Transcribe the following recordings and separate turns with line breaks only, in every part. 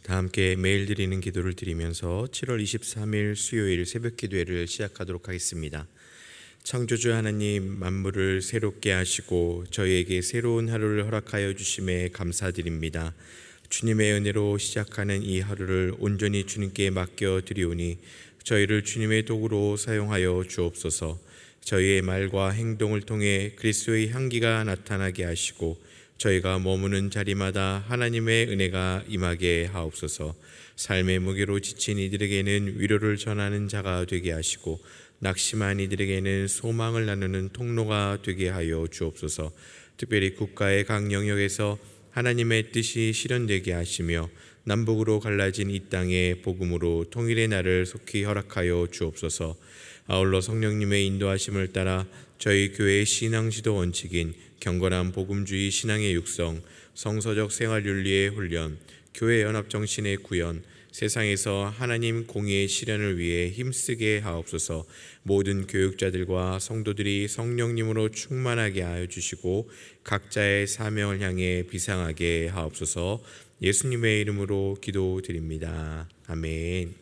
다 함께 매일 드리는 기도를 드리면서 7월 23일 수요일 새벽 기도회를 시작하도록 하겠습니다. 창조주 하나님, 만물을 새롭게 하시고 저희에게 새로운 하루를 허락하여 주심에 감사드립니다. 주님의 은혜로 시작하는 이 하루를 온전히 주님께 맡겨 드리오니 저희를 주님의 도구로 사용하여 주옵소서. 저희의 말과 행동을 통해 그리스도의 향기가 나타나게 하시고 저희가 머무는 자리마다 하나님의 은혜가 임하게 하옵소서. 삶의 무게로 지친 이들에게는 위로를 전하는 자가 되게 하시고 낙심한 이들에게는 소망을 나누는 통로가 되게 하여 주옵소서. 특별히 국가의 각 영역에서 하나님의 뜻이 실현되게 하시며 남북으로 갈라진 이 땅에 복음으로 통일의 날을 속히 허락하여 주옵소서. 아울러 성령님의 인도하심을 따라 저희 교회의 신앙 지도 원칙인 경건한 복음주의 신앙의 육성, 성서적 생활윤리의 훈련, 교회 연합 정신의 구현, 세상에서 하나님 공의의 실현을 위해 힘쓰게 하옵소서. 모든 교육자들과 성도들이 성령님으로 충만하게 하여 주시고 각자의 사명을 향해 비상하게 하옵소서. 예수님의 이름으로 기도드립니다. 아멘.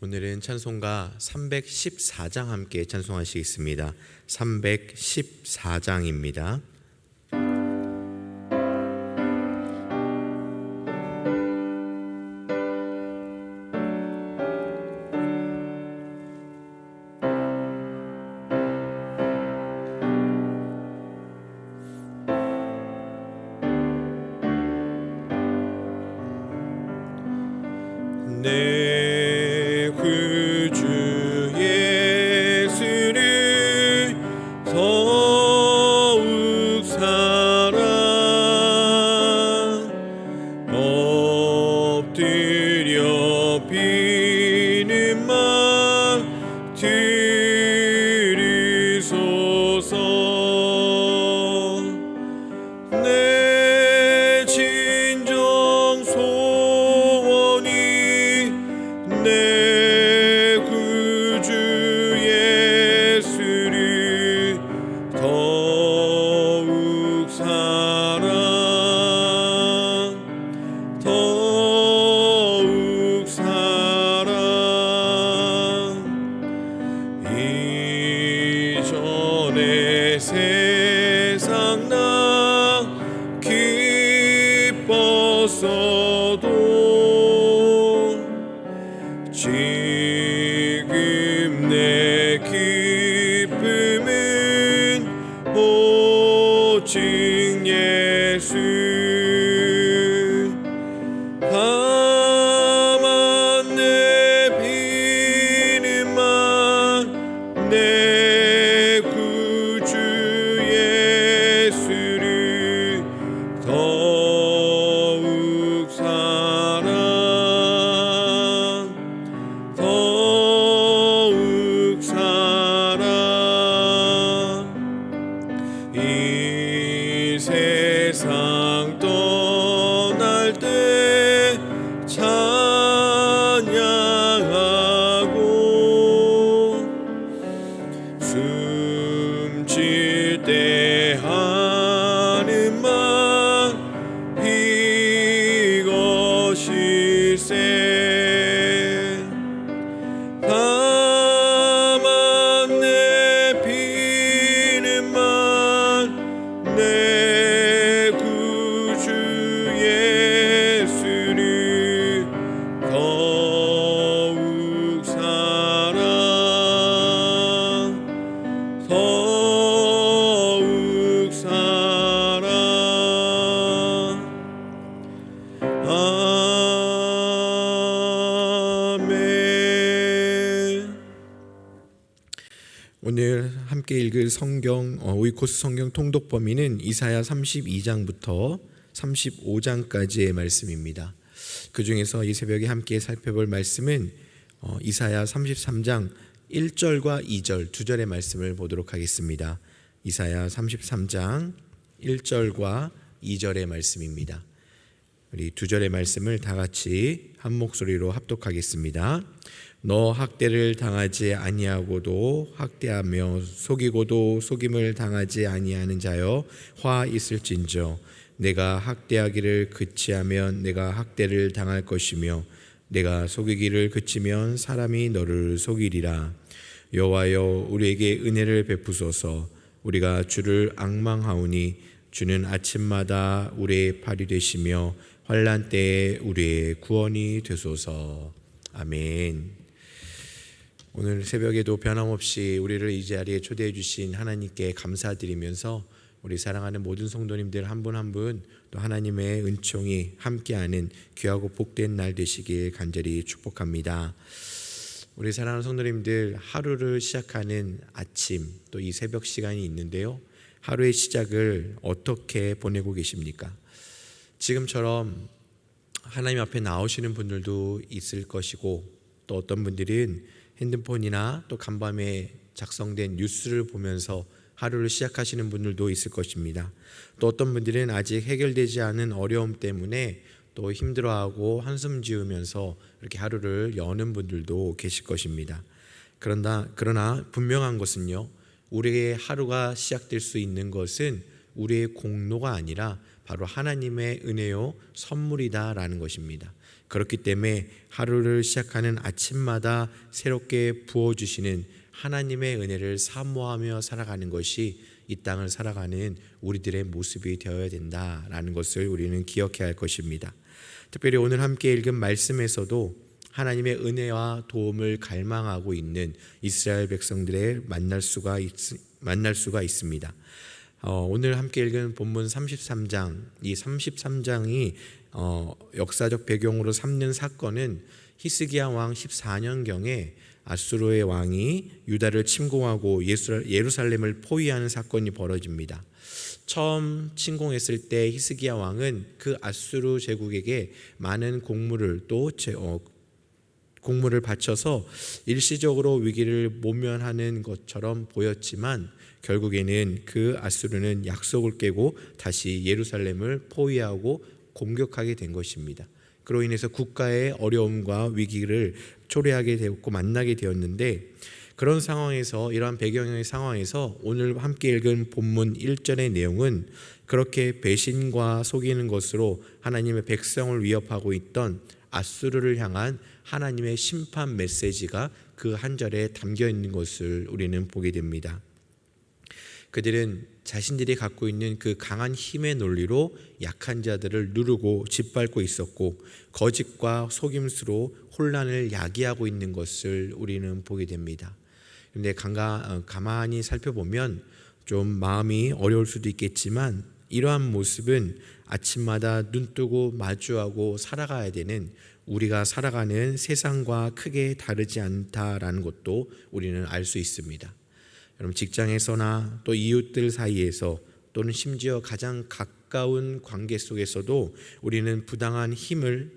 오늘은 찬송가 314장 함께 찬송하시겠습니다. 314장입니다.
내 구주 예수를 더욱 사랑 엎드려 비는 말 들으소서. 내 진정 소원이 내 구주 예수를 더욱 사랑 더욱 사랑. 이전에 세상 나 기뻤어도 지금 내 기쁨은 오직 예수. 다만 내 비는만 내 구주 예수를 더욱 사랑 더욱 사랑. 이 세상 떠날 때 찬양하고 숨질 때 하는 말 이것일세. 다만 내 비는만 내 구주 예수를 더욱 사랑 더욱 사랑. 아멘.
오늘 함께 읽을 성경 오이코스 성경 통독 범위는 이사야 32장부터 35장까지의 말씀입니다. 그 중에서 이 새벽에 함께 살펴볼 말씀은 이사야 33장 1절과 2절 두 절의 말씀을 보도록 하겠습니다. 이사야 33장 1절과 2절의 말씀입니다. 우리 두 절의 말씀을 다 같이 한 목소리로 합독하겠습니다. 너 학대를 당하지 아니하고도 학대하며 속이고도 속임을 당하지 아니하는 자여 화 있을진저 내가 학대하기를 그치하면 내가 학대를 당할 것이며 내가 속이기를 그치면 사람이 너를 속이리라. 여호와여 우리에게 은혜를 베푸소서. 우리가 주를 앙망하오니 주는 아침마다 우리의 팔이 되시며 환난 때에 우리의 구원이 되소서. 아멘. 오늘 새벽에도 변함없이 우리를 이 자리에 초대해 주신 하나님께 감사드리면서 우리 사랑하는 모든 성도님들 한 분 한 분 또 하나님의 은총이 함께하는 귀하고 복된 날 되시길 간절히 축복합니다. 우리 사랑하는 성도님들, 하루를 시작하는 아침 또 이 새벽 시간이 있는데요, 하루의 시작을 어떻게 보내고 계십니까? 지금처럼 하나님 앞에 나오시는 분들도 있을 것이고, 또 어떤 분들은 핸드폰이나 또 간밤에 작성된 뉴스를 보면서 하루를 시작하시는 분들도 있을 것입니다. 또 어떤 분들은 아직 해결되지 않은 어려움 때문에 또 힘들어하고 한숨 지으면서 이렇게 하루를 여는 분들도 계실 것입니다. 그러나 분명한 것은요, 우리의 하루가 시작될 수 있는 것은 우리의 공로가 아니라 바로 하나님의 은혜요 선물이다라는 것입니다. 그렇기 때문에 하루를 시작하는 아침마다 새롭게 부어주시는 하나님의 은혜를 사모하며 살아가는 것이 이 땅을 살아가는 우리들의 모습이 되어야 된다라는 것을 우리는 기억해야 할 것입니다. 특별히 오늘 함께 읽은 말씀에서도 하나님의 은혜와 도움을 갈망하고 있는 이스라엘 백성들의 만날 수가 있습니다. 오늘 함께 읽은 본문 33장, 이 33장이 역사적 배경으로 삼는 사건은 히스기야 왕 14년경에 아수르의 왕이 유다를 침공하고 예루살렘을 포위하는 사건이 벌어집니다. 처음 침공했을 때 히스기야 왕은 그 아수르 제국에게 많은 공물을 바쳐서 일시적으로 위기를 모면하는 것처럼 보였지만 결국에는 그 아수르는 약속을 깨고 다시 예루살렘을 포위하고 공격하게 된 것입니다. 그로 인해서 국가의 어려움과 위기를 초래하게 되었고 만나게 되었는데, 그런 상황에서, 이러한 배경의 상황에서 오늘 함께 읽은 본문 1절의 내용은 그렇게 배신과 속이는 것으로 하나님의 백성을 위협하고 있던 아수르를 향한 하나님의 심판 메시지가 그 한 절에 담겨 있는 것을 우리는 보게 됩니다. 그들은 자신들이 갖고 있는 그 강한 힘의 논리로 약한 자들을 누르고 짓밟고 있었고, 거짓과 속임수로 혼란을 야기하고 있는 것을 우리는 보게 됩니다. 그런데 가만히 살펴보면 좀 마음이 어려울 수도 있겠지만, 이러한 모습은 아침마다 눈뜨고 마주하고 살아가야 되는 우리가 살아가는 세상과 크게 다르지 않다라는 것도 우리는 알 수 있습니다. 여러분, 직장에서나 또 이웃들 사이에서 또는 심지어 가장 가까운 관계 속에서도 우리는 부당한 힘을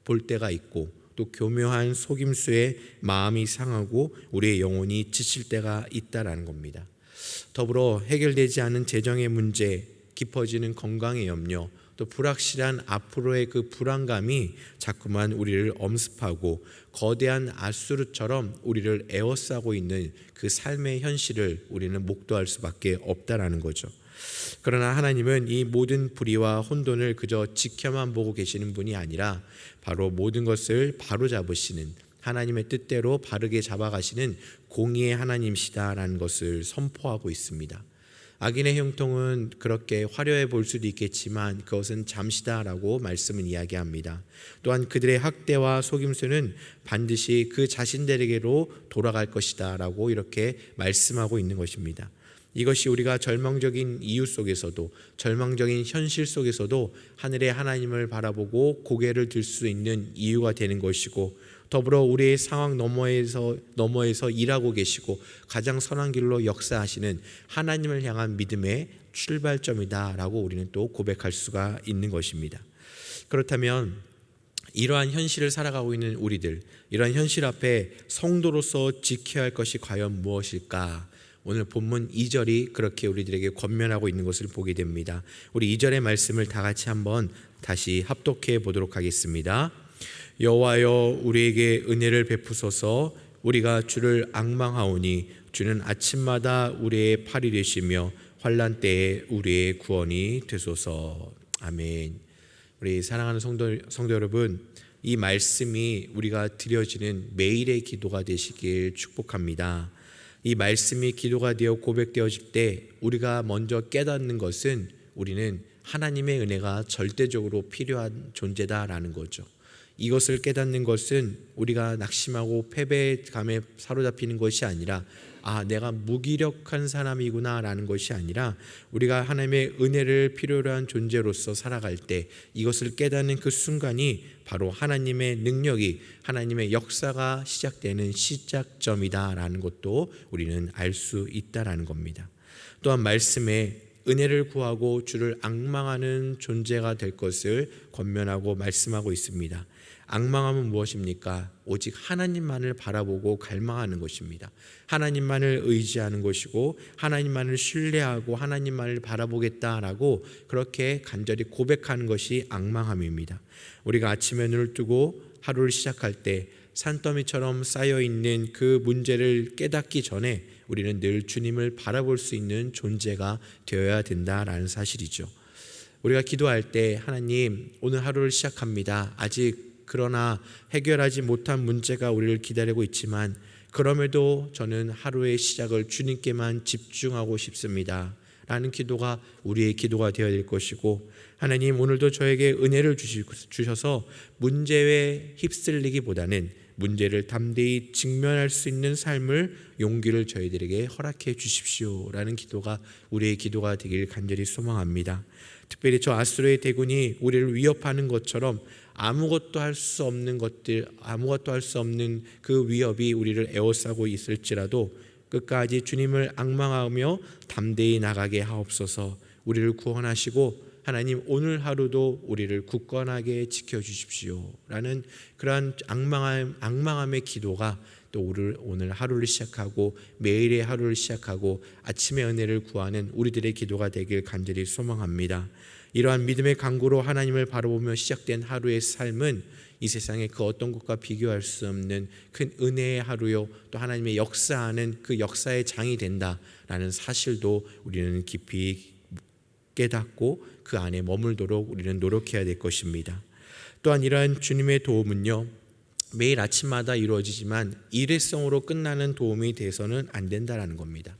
볼 때가 있고, 또 교묘한 속임수에 마음이 상하고 우리의 영혼이 지칠 때가 있다라는 겁니다. 더불어 해결되지 않은 재정의 문제, 깊어지는 건강의 염려, 또 불확실한 앞으로의 그 불안감이 자꾸만 우리를 엄습하고 거대한 아수르처럼 우리를 에워싸고 있는 그 삶의 현실을 우리는 목도할 수밖에 없다라는 거죠. 그러나 하나님은 이 모든 불의와 혼돈을 그저 지켜만 보고 계시는 분이 아니라 바로 모든 것을 바로잡으시는, 하나님의 뜻대로 바르게 잡아가시는 공의의 하나님이시다라는 것을 선포하고 있습니다. 악인의 형통은 그렇게 화려해 볼 수도 있겠지만 그것은 잠시다라고 말씀은 이야기합니다. 또한 그들의 학대와 속임수는 반드시 그 자신들에게로 돌아갈 것이다 라고 이렇게 말씀하고 있는 것입니다. 이것이 우리가 절망적인 이유 속에서도, 절망적인 현실 속에서도 하늘의 하나님을 바라보고 고개를 들 수 있는 이유가 되는 것이고, 더불어 우리의 상황 너머에서 일하고 계시고 가장 선한 길로 역사하시는 하나님을 향한 믿음의 출발점이다라고 우리는 또 고백할 수가 있는 것입니다. 그렇다면 이러한 현실을 살아가고 있는 우리들, 이러한 현실 앞에 성도로서 지켜야 할 것이 과연 무엇일까? 오늘 본문 2절이 그렇게 우리들에게 권면하고 있는 것을 보게 됩니다. 우리 2절의 말씀을 다 같이 한번 다시 합독해 보도록 하겠습니다. 여호와여 우리에게 은혜를 베푸소서. 우리가 주를 앙망하오니 주는 아침마다 우리의 팔이 되시며 환난 때에 우리의 구원이 되소서. 아멘. 우리 사랑하는 성도 여러분, 이 말씀이 우리가 드려지는 매일의 기도가 되시길 축복합니다. 이 말씀이 기도가 되어 고백되어질 때 우리가 먼저 깨닫는 것은 우리는 하나님의 은혜가 절대적으로 필요한 존재다라는 거죠. 이것을 깨닫는 것은 우리가 낙심하고 패배감에 사로잡히는 것이 아니라 내가 무기력한 사람이구나 라는 것이 아니라 우리가 하나님의 은혜를 필요로 한 존재로서 살아갈 때 이것을 깨닫는 그 순간이 바로 하나님의 능력이, 하나님의 역사가 시작되는 시작점이다 라는 것도 우리는 알 수 있다라는 겁니다. 또한 말씀에 은혜를 구하고 주를 앙망하는 존재가 될 것을 권면하고 말씀하고 있습니다. 앙망함은 무엇입니까? 오직 하나님만을 바라보고 갈망하는 것입니다. 하나님만을 의지하는 것이고 하나님만을 신뢰하고 하나님만을 바라보겠다라고 그렇게 간절히 고백하는 것이 앙망함입니다. 우리가 아침에 눈을 뜨고 하루를 시작할 때 산더미처럼 쌓여있는 그 문제를 깨닫기 전에 우리는 늘 주님을 바라볼 수 있는 존재가 되어야 된다라는 사실이죠. 우리가 기도할 때 하나님 오늘 하루를 시작합니다. 아직 그러나 해결하지 못한 문제가 우리를 기다리고 있지만 그럼에도 저는 하루의 시작을 주님께만 집중하고 싶습니다 라는 기도가 우리의 기도가 되어야 될 것이고, 하나님 오늘도 저에게 은혜를 주셔서 문제에 휩쓸리기보다는 문제를 담대히 직면할 수 있는 삶을, 용기를 저희들에게 허락해 주십시오 라는 기도가 우리의 기도가 되길 간절히 소망합니다. 특별히 저 아수르의 대군이 우리를 위협하는 것처럼 아무것도 할 수 없는 그 위협이 우리를 에워싸고 있을지라도 끝까지 주님을 앙망하며 담대히 나가게 하옵소서. 우리를 구원하시고 하나님 오늘 하루도 우리를 굳건하게 지켜주십시오 라는 그러한 앙망함의 기도가 또 오늘 하루를 시작하고 매일의 하루를 시작하고 아침의 은혜를 구하는 우리들의 기도가 되길 간절히 소망합니다. 이러한 믿음의 강구로 하나님을 바라보며 시작된 하루의 삶은 이 세상의 그 어떤 것과 비교할 수 없는 큰 은혜의 하루요, 또 하나님의 역사하는 그 역사의 장이 된다라는 사실도 우리는 깊이 깨닫고 그 안에 머물도록 우리는 노력해야 될 것입니다. 또한 이러한 주님의 도움은요, 매일 아침마다 이루어지지만 일회성으로 끝나는 도움이 돼서는 안 된다라는 겁니다.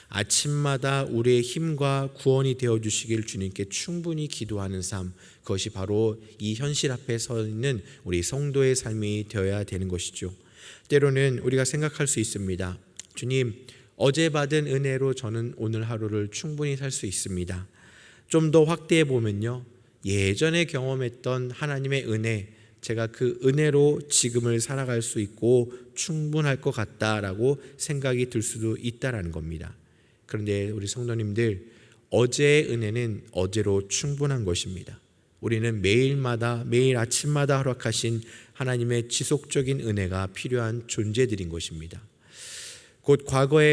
아침마다 우리의 힘과 구원이 되어주시길 주님께 충분히 기도하는 삶, 그것이 바로 이 현실 앞에 서 있는 우리 성도의 삶이 되어야 되는 것이죠. 때로는 우리가 생각할 수 있습니다. 주님, 어제 받은 은혜로 저는 오늘 하루를 충분히 살 수 있습니다. 좀 더 확대해 보면요, 예전에 경험했던 하나님의 은혜, 제가 그 은혜로 지금을 살아갈 수 있고 충분할 것 같다라고 생각이 들 수도 있다라는 겁니다. 그런데 우리 성도님들, 어제의 은혜는 어제로 충분한 것입니다. 우리는 매일 아침마다 허락하신 하나님의 지속적인 은혜가 필요한 존재들인 것입니다. 곧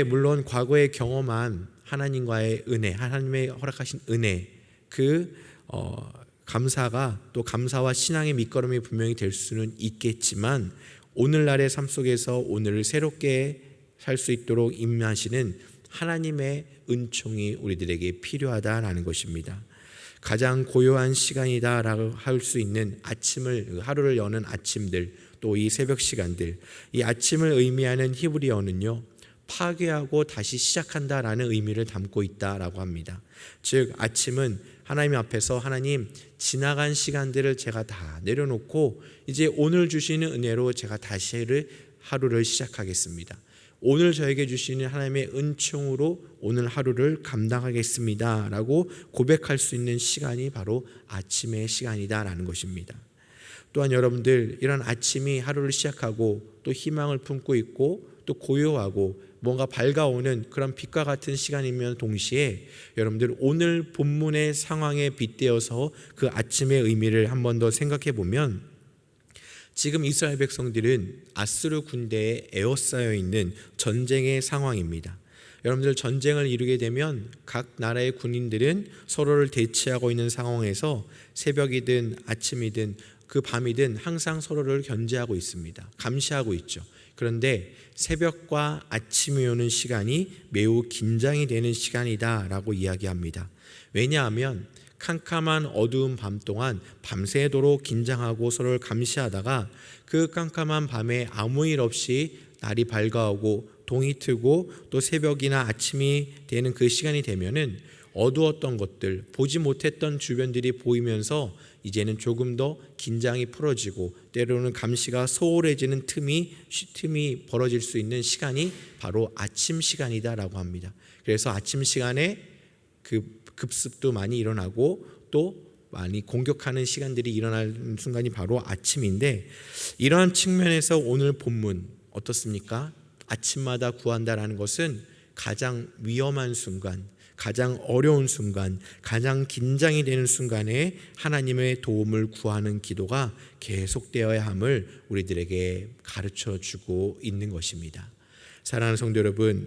물론 과거에 경험한 하나님과의 은혜, 하나님의 허락하신 은혜, 감사가 또 감사와 신앙의 밑거름이 분명히 될 수는 있겠지만 오늘날의 삶 속에서 오늘을 새롭게 살 수 있도록 임하시는 하나님의 은총이 우리들에게 필요하다라는 것입니다. 가장 고요한 시간이다라고 할 수 있는 하루를 여는 아침들, 또 이 새벽 시간들, 이 아침을 의미하는 히브리어는요, 파괴하고 다시 시작한다라는 의미를 담고 있다라고 합니다. 즉 아침은 하나님 앞에서 하나님, 지나간 시간들을 제가 다 내려놓고 이제 오늘 주시는 은혜로 제가 다시 하루를 시작하겠습니다. 오늘 저에게 주시는 하나님의 은총으로 오늘 하루를 감당하겠습니다 라고 고백할 수 있는 시간이 바로 아침의 시간이다라는 것입니다. 또한 여러분들, 이런 아침이 하루를 시작하고 또 희망을 품고 있고 또 고요하고 뭔가 밝아오는 그런 빛과 같은 시간이면 동시에 여러분들 오늘 본문의 상황에 빗대어서 그 아침의 의미를 한 번 더 생각해 보면, 지금 이스라엘 백성들은 아수르 군대에 에워싸여 있는 전쟁의 상황입니다. 여러분들, 전쟁을 이루게 되면 각 나라의 군인들은 서로를 대치하고 있는 상황에서 새벽이든 아침이든 그 밤이든 항상 서로를 견제하고 있습니다. 감시하고 있죠. 그런데 새벽과 아침이 오는 시간이 매우 긴장이 되는 시간이다라고 이야기합니다. 왜냐하면 캄캄한 어두운 밤 동안 밤새도록 긴장하고 서로를 감시하다가 그 깜깜한 밤에 아무 일 없이 날이 밝아오고 동이 트고 또 새벽이나 아침이 되는 그 시간이 되면은 어두웠던 것들, 보지 못했던 주변들이 보이면서 이제는 조금 더 긴장이 풀어지고 때로는 감시가 소홀해지는 틈이 벌어질 수 있는 시간이 바로 아침 시간이다라고 합니다. 그래서 아침 시간에 그 급습도 많이 일어나고 또 많이 공격하는 시간들이 일어나는 순간이 바로 아침인데, 이러한 측면에서 오늘 본문 어떻습니까? 아침마다 구한다라는 것은 가장 위험한 순간, 가장 어려운 순간, 가장 긴장이 되는 순간에 하나님의 도움을 구하는 기도가 계속되어야 함을 우리들에게 가르쳐 주고 있는 것입니다. 사랑하는 성도 여러분,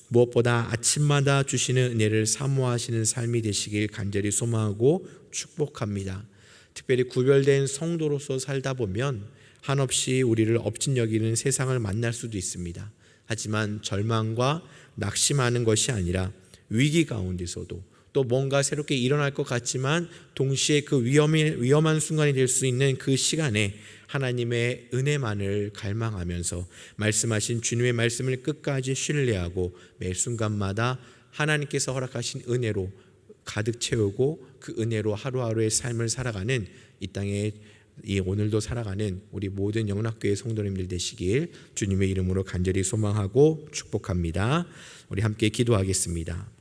무엇보다 아침마다 주시는 은혜를 사모하시는 삶이 되시길 간절히 소망하고 축복합니다. 특별히 구별된 성도로서 살다 보면 한없이 우리를 업신여기는 세상을 만날 수도 있습니다. 하지만 절망과 낙심하는 것이 아니라 위기 가운데서도 또 뭔가 새롭게 일어날 것 같지만 동시에 그 위험한 순간이 될 수 있는 그 시간에 하나님의 은혜만을 갈망하면서 말씀하신 주님의 말씀을 끝까지 신뢰하고 매 순간마다 하나님께서 허락하신 은혜로 가득 채우고 그 은혜로 하루하루의 삶을 살아가는 이 땅에 오늘도 살아가는 우리 모든 영락교회 성도님들 되시길 주님의 이름으로 간절히 소망하고 축복합니다. 우리 함께 기도하겠습니다.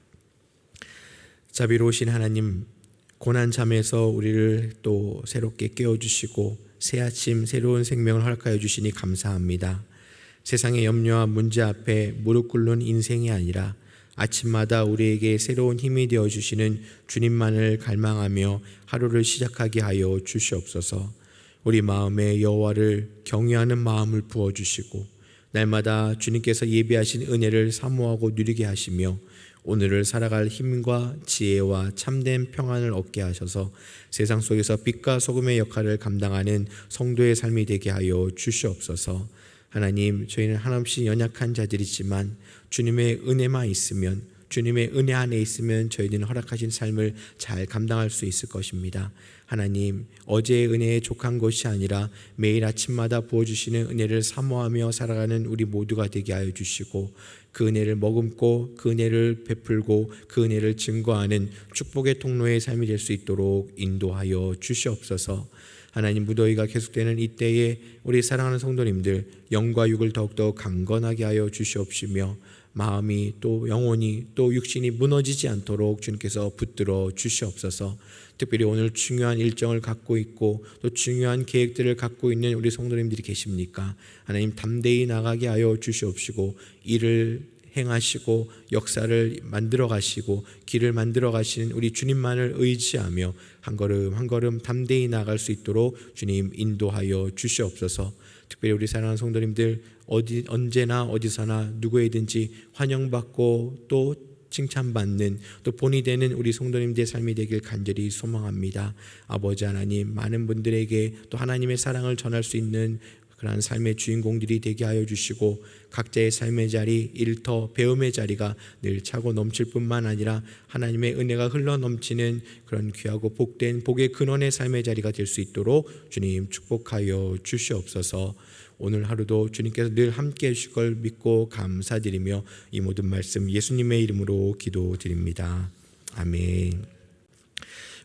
자비로우신 하나님, 고난 잠에서 우리를 또 새롭게 깨워주시고 새 아침 새로운 생명을 허락하여 주시니 감사합니다. 세상의 염려와 문제 앞에 무릎 꿇는 인생이 아니라 아침마다 우리에게 새로운 힘이 되어주시는 주님만을 갈망하며 하루를 시작하게 하여 주시옵소서. 우리 마음에 여호와를 경외하는 마음을 부어주시고 날마다 주님께서 예비하신 은혜를 사모하고 누리게 하시며 오늘을 살아갈 힘과 지혜와 참된 평안을 얻게 하셔서 세상 속에서 빛과 소금의 역할을 감당하는 성도의 삶이 되게 하여 주시옵소서. 하나님, 저희는 한없이 연약한 자들이지만 주님의 은혜만 있으면, 주님의 은혜 안에 있으면 저희는 허락하신 삶을 잘 감당할 수 있을 것입니다. 하나님, 어제의 은혜에 족한 것이 아니라 매일 아침마다 부어주시는 은혜를 사모하며 살아가는 우리 모두가 되게 하여 주시고 그 은혜를 머금고 그 은혜를 베풀고 그 은혜를 증거하는 축복의 통로의 삶이 될 수 있도록 인도하여 주시옵소서. 하나님, 무더위가 계속되는 이때에 우리 사랑하는 성도님들 영과 육을 더욱더 강건하게 하여 주시옵시며 마음이 또 영혼이 또 육신이 무너지지 않도록 주님께서 붙들어 주시옵소서. 특별히 오늘 중요한 일정을 갖고 있고 또 중요한 계획들을 갖고 있는 우리 성도님들이 계십니까? 하나님, 담대히 나가게 하여 주시옵시고 일을 행하시고 역사를 만들어 가시고 길을 만들어 가시는 우리 주님만을 의지하며 한 걸음 한 걸음 담대히 나갈 수 있도록 주님 인도하여 주시옵소서. 특별히 우리 사랑하는 성도님들 언제나 어디서나 누구에든지 환영받고 또 칭찬받는 또 본이 되는 우리 성도님들의 삶이 되길 간절히 소망합니다. 아버지 하나님, 많은 분들에게 또 하나님의 사랑을 전할 수 있는 그러한 삶의 주인공들이 되게 하여 주시고 각자의 삶의 자리, 일터, 배움의 자리가 늘 차고 넘칠 뿐만 아니라 하나님의 은혜가 흘러 넘치는 그런 귀하고 복된 복의 근원의 삶의 자리가 될 수 있도록 주님 축복하여 주시옵소서. 오늘 하루도 주님께서 늘 함께 해주실 걸 믿고 감사드리며 이 모든 말씀 예수님의 이름으로 기도드립니다. 아멘.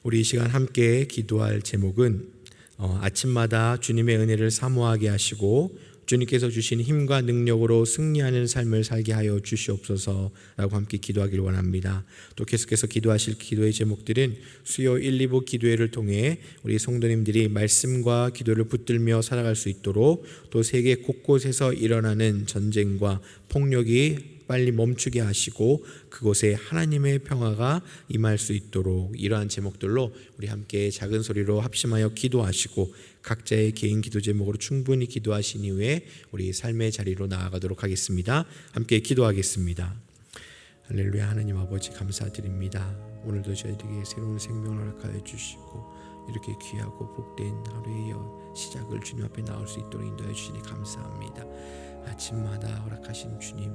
우리 이 시간 함께 기도할 제목은 아침마다 주님의 은혜를 사모하게 하시고 주님께서 주신 힘과 능력으로 승리하는 삶을 살게 하여 주시옵소서라고 함께 기도하길 원합니다. 또 계속해서 기도하실 기도의 제목들은 수요 1, 2부 기도회를 통해 우리 성도님들이 말씀과 기도를 붙들며 살아갈 수 있도록 또 세계 곳곳에서 일어나는 전쟁과 폭력이 빨리 멈추게 하시고 그곳에 하나님의 평화가 임할 수 있도록 이러한 제목들로 우리 함께 작은 소리로 합심하여 기도하시고 각자의 개인 기도 제목으로 충분히 기도하신 이후에 우리 삶의 자리로 나아가도록 하겠습니다. 함께 기도하겠습니다. 할렐루야. 하나님 아버지 감사드립니다. 오늘도 저희에게 새로운 생명을 허락하여 주시고 이렇게 귀하고 복된 하루의 시작을 주님 앞에 나올 수 있도록 인도해 주시니 감사합니다. 아침마다 허락하신 주님,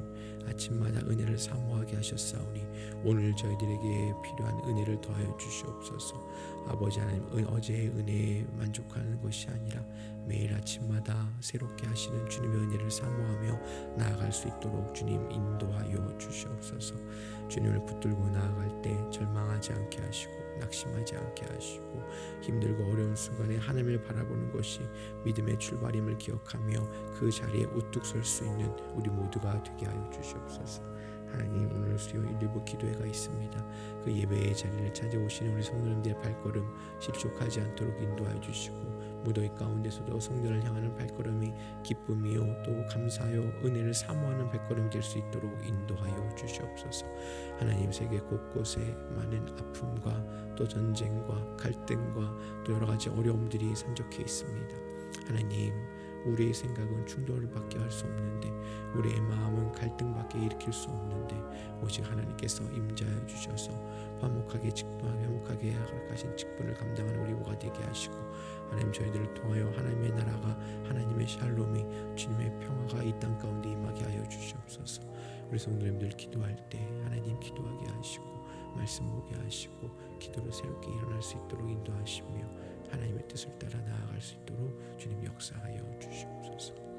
아침마다 은혜를 사모하게 하셨사오니 오늘 저희들에게 필요한 은혜를 더하여 주시옵소서. 아버지 하나님, 어제의 은혜에 만족하는 것이 아니라 매일 아침마다 새롭게 하시는 주님의 은혜를 사모하며 나아갈 수 있도록 주님 인도하여 주시옵소서. 주님을 붙들고 나아갈 때 절망하지 않게 하시고 낙심하지 않게 하시고 힘들고 어려운 순간에 하나님을 바라보는 것이 믿음의 출발임을 기억하며 그 자리에 우뚝 설 수 있는 우리 모두가 되게 하여 주시옵소서. 하나님, 오늘 수요일 일부 기도회가 있습니다. 그 예배의 자리를 찾아오시는 우리 성도님들의 발걸음 실족하지 않도록 인도하여 주시고 무더위 가운데서도 성전을 향하는 발걸음이 기쁨이요 또 감사요 은혜를 사모하는 발걸음이 될 수 있도록 인도하여 주시옵소서. 하나님, 세계 곳곳에 많은 아픔과 또 전쟁과 갈등과 또 여러 가지 어려움들이 산적해 있습니다. 하나님, 우리의 생각은 충돌밖에 할 수 없는데 우리의 마음은 갈등밖에 일으킬 수 없는데 오직 하나님께서 임자해 주셔서 화목하게 허락하신 직분을 감당하는 우리 모두가 되게 하시고 하나님, 저희들을 통하여 하나님의 나라가 하나님의 샬롬이 주님의 평화가 이 땅 가운데 임하게 하여 주시옵소서. 우리 성도님들 기도할 때 하나님 기도하게 하시고 말씀 보게 하시고 기도로 새롭게 일어날 수 있도록 인도하시며 하나님의 뜻을 따라 나아갈 수 있도록 주님 역사하여 주시옵소서.